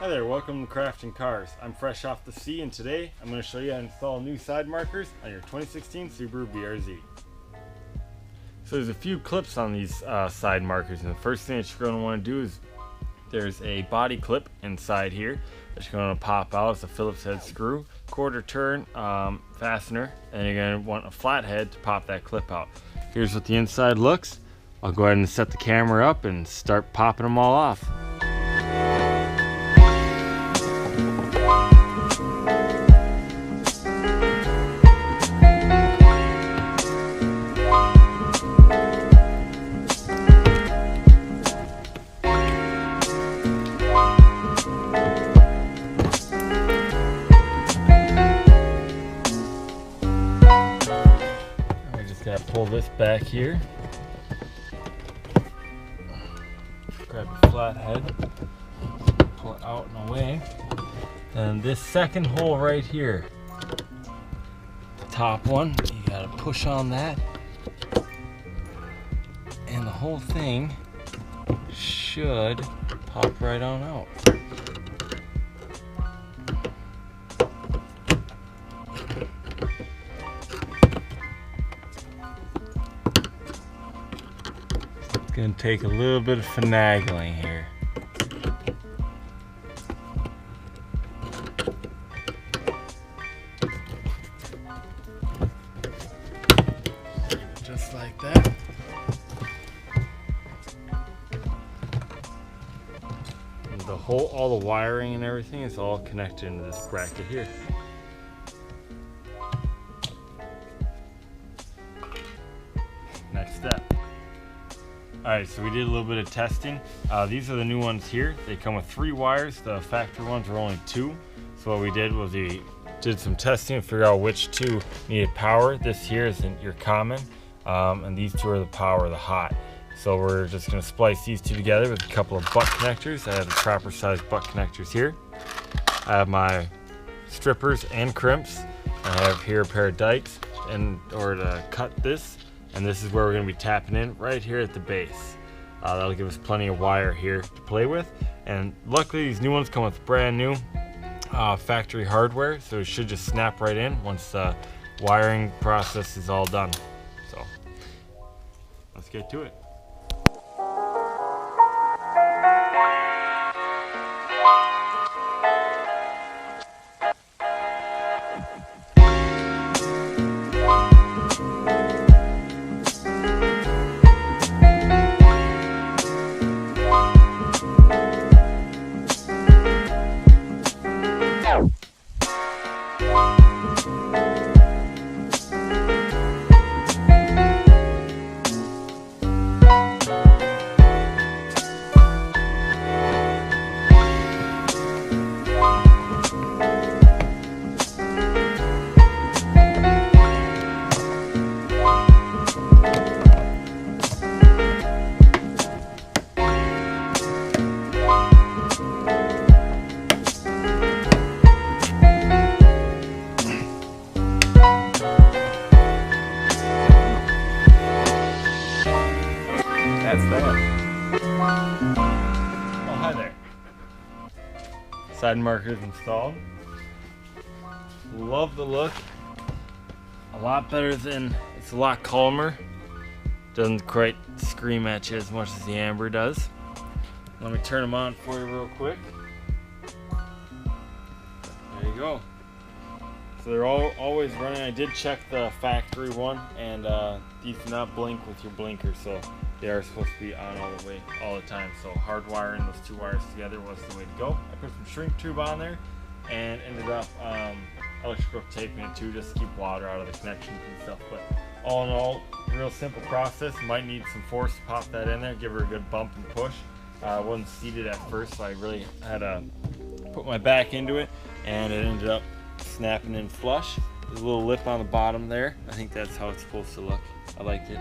Hi there, welcome to Crafting Cars. I'm fresh off the sea and today I'm going to show you how to install new side markers on your 2016 Subaru BRZ. So there's a few clips on these side markers, and the first thing that you're going to want to do is there's a body clip inside here that you're going to pop out. It's a Phillips head screw, quarter turn fastener, and you're going to want a flat head to pop that clip out. Here's what the inside looks. I'll go ahead and set the camera up and start popping them all off. Gotta pull this back here, grab the flat head, pull it out and away, and this second hole right here, the top one, you gotta push on that, and the whole thing should pop right on out. It's going to take a little bit of finagling here. Just like that. And the whole, all the wiring and everything is all connected into this bracket here. Next step. Alright, so we did a little bit of testing. These are the new ones here. They come with 3 wires. The factory ones are only 2. So what we did was we did some testing to figure out which 2 needed power. This here is your common, and these 2 are the power, the hot. So we're just going to splice these 2 together with a couple of butt connectors. I have the proper size butt connectors here. I have my strippers and crimps. I have here a pair of dikes in order to cut this. And this is where we're going to be tapping in right here at the base. That'll give us plenty of wire here to play with. And luckily these new ones come with brand new factory hardware, so it should just snap right in once the wiring process is all done. So let's get to it. That's that. Oh, hi there. Side markers installed. Love the look. A lot better than, it's a lot calmer. Doesn't quite scream at you as much as the Amber does. Let me turn them on for you real quick. There you go. So they're always running. I did check the factory one, and these do not blink with your blinker, so they are supposed to be on all the time. So hardwiring those 2 wires together was the way to go. I put some shrink tube on there and ended up electrical taping it too, just to keep water out of the connections and stuff. But all in all, real simple process. Might need some force to pop that in there, give her a good bump and push. It wasn't seated at first, so I really had to put my back into it, and it ended up snapping in flush. There's a little lip on the bottom there. I think that's how it's supposed to look. I like it.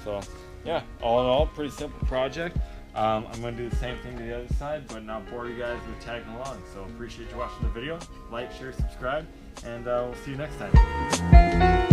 So yeah, all in all, pretty simple project. I'm going to do the same thing to the other side, but not bore you guys with tagging along. So appreciate you watching the video. Like, share, subscribe, and we'll see you next time.